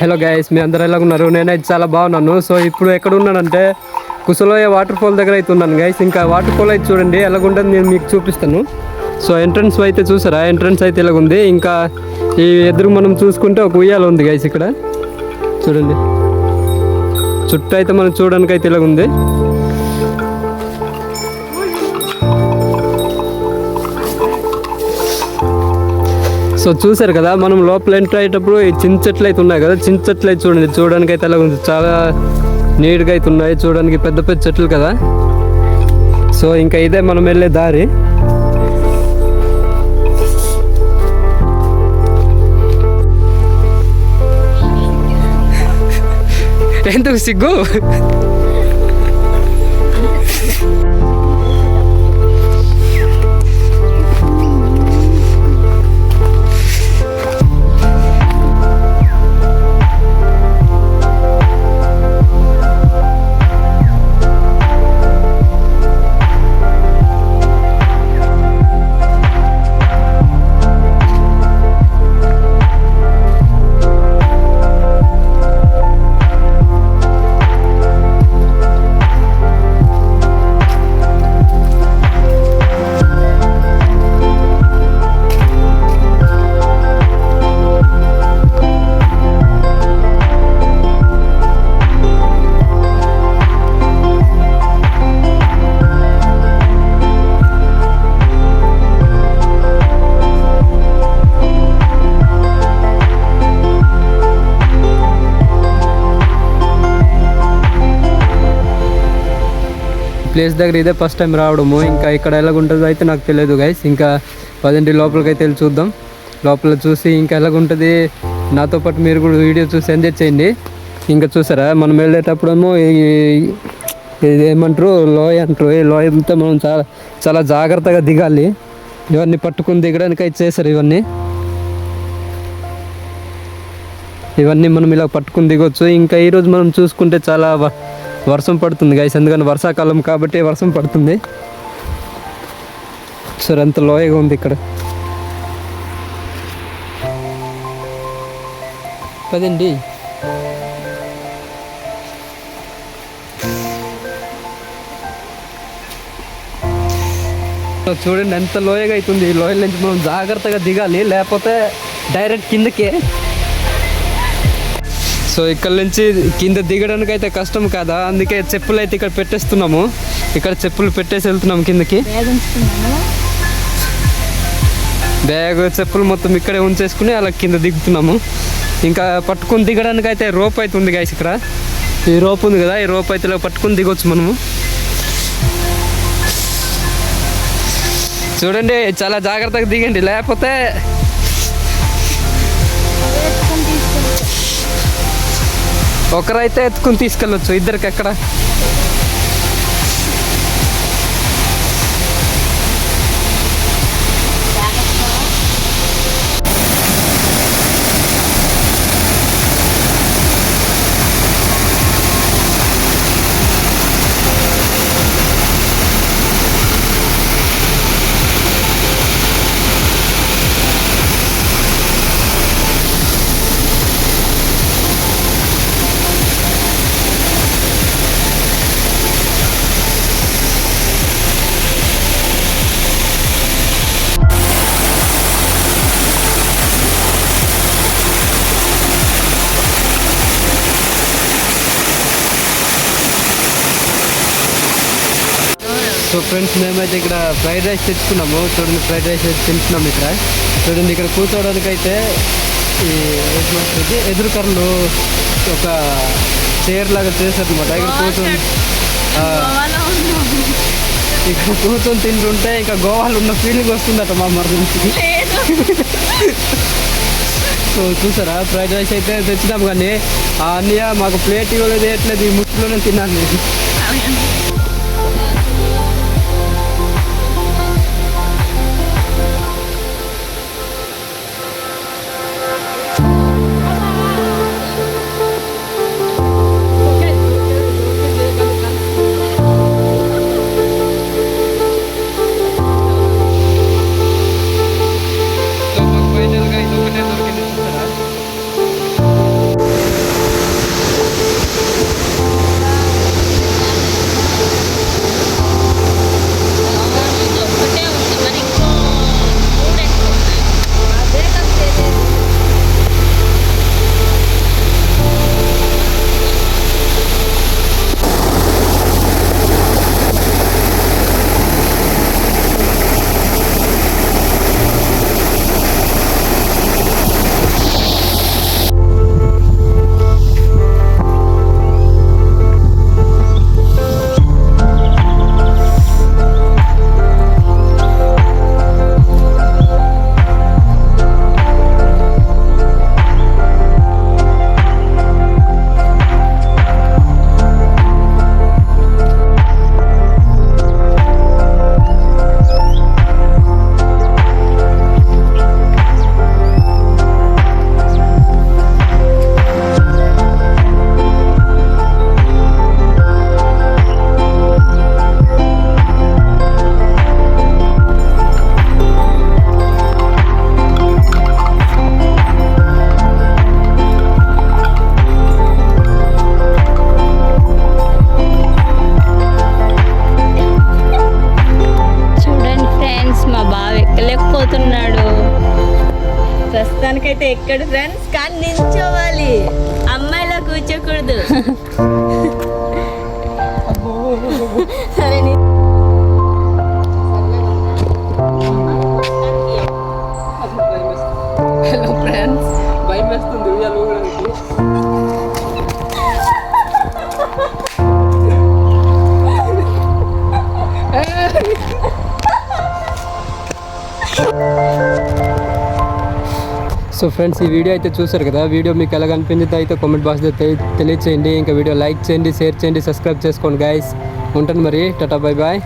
Hello guys, మీ అందరూ ఎలా ఉన్నారు? నేనైతే చాలా బాగున్నాను. సో ఇప్పుడు ఎక్కడ ఉన్నానంటే కుసలోయ వాటర్ ఫాల్ దగ్గర అయితే ఉన్నాను గైస్. ఇంకా వాటర్ ఫాల్ అయితే చూడండి ఎలాగుంటుంది, నేను మీకు చూపిస్తాను. సో ఎంట్రన్స్ అయితే చూసారా, ఎంట్రన్స్ అయితే ఇలాగుంది. ఇంకా ఈ ఎదురు మనం చూసుకుంటే ఒక ఉయ్యాల ఉంది గైస్. ఇక్కడ చూడండి, చుట్టూ అయితే మనం చూడడానికి అయితే ఇలాగుంది. సో చూసారు కదా, మనం లోపల ఎంటర్ అయ్యేటప్పుడు ఈ చిన్న చెట్లు అయితే ఉన్నాయి కదా, చిన్న చెట్లు అయితే చూడండి, చూడడానికి అయితే అలా ఉంది. చాలా నీట్గా అయితే ఉన్నాయి, చూడడానికి పెద్ద పెద్ద చెట్లు కదా. సో ఇంకా ఇదే మనం వెళ్ళే దారి. ఎందుకు సిగ్గు? ప్లేస్ దగ్గర ఇదే ఫస్ట్ టైం రావడము. ఇంకా ఇక్కడ ఎలాగుంటుందో అయితే నాకు తెలియదు గైస్. ఇంకా పదండి లోపలికి అయితే వెళ్ళి చూద్దాం. లోపల చూసి ఇంకా ఎలాగుంటుంది, నాతో పాటు మీరు కూడా వీడియో చూసి ఎంజాయ్ చేయండి. ఇంకా చూసారా, మనం వెళ్ళేటప్పుడేమో ఇది ఏమంటారు, లోయ అంటారు. ఈ లోయ అంతా మనం చాలా చాలా జాగ్రత్తగా దిగాలి. ఇవన్నీ పట్టుకుని దిగడానికి అయితే చేశారు. ఇవన్నీ మనం ఇలా పట్టుకుని దిగొచ్చు. ఇంకా ఈరోజు మనం చూసుకుంటే చాలా వర్షం పడుతుంది గైస్, ఎందుకంటే వర్షాకాలం కాబట్టి వర్షం పడుతుంది. సరే, అంత లోయగా ఉంది ఇక్కడ. పదండి. చూడండి ఎంత లోయగా అవుతుంది. ఈ లోయల నుంచి మనం జాగ్రత్తగా దిగాలి, లేకపోతే డైరెక్ట్ కిందకే. సో ఇక్కడ నుంచి కింద దిగడానికి అయితే కష్టం కదా, అందుకే చెప్పులు అయితే ఇక్కడ పెట్టేస్తున్నాము. ఇక్కడ చెప్పులు పెట్టేసి వెళ్తున్నాము కిందకి. బ్యాగ్ చెప్పులు మొత్తం ఇక్కడే ఉంచేసుకుని అలా కింద దిగుతున్నాము. ఇంకా పట్టుకుని దిగడానికి అయితే రోప్ అయితే ఉంది గైస్. ఇక్కడ ఈ రోప్ ఉంది కదా, ఈ రోప్ అయితే ఇలా పట్టుకుని దిగొచ్చు మనము. చూడండి, చాలా జాగ్రత్తగా దిగండి, లేకపోతే ఒకరైతే ఎత్తుకుని తీసుకెళ్ళొచ్చు, ఇద్దరికి ఎక్కడ. సో ఫ్రెండ్స్, మేమైతే ఇక్కడ ఫ్రైడ్ రైస్ తెచ్చుకున్నాము. చూడండి, ఫ్రైడ్ రైస్ అయితే తింటున్నాము. ఇక్కడ చూడండి, ఇక్కడ కూర్చోవడానికి అయితే ఈ ఎదురు కర్రలు ఒక చైర్ లాగా చేశారనమాట. ఇక్కడ కూర్చొని తింటుంటే ఇంకా గోవాలో ఉన్న ఫీలింగ్ వస్తుందట మా మరిదికి. సో చూసారా, ఫ్రైడ్ రైస్ అయితే తెచ్చినాము, కానీ ఆ అన్నయ్య మాకు ప్లేట్ ఇవ్వలేదు, వేయట్లేదు, ఈ ముట్టులోనే తిన్నాను నేను. ఎక్కడ ఫ్రెండ్స్ కానీ నిల్చోవాలి, అమ్మాయిలా కూర్చోకూడదు. సరే హలో ఫ్రెండ్స్, భయం వేస్తుంది ఉయ్యాలు ఊగడానికి. సో ఫ్రెండ్స్, ఈ వీడియో అయితే చూసారు కదా. వీడియో మీకు ఎలా అనిపించిందో అయితే కామెంట్ బాక్స్లో తెలియచేయండి. ఇంకా వీడియో లైక్ చేయండి, షేర్ చేయండి, సబ్స్క్రైబ్ చేసుకోండి గైస్. ఉంటాను మరి, టాటా, బై బాయ్.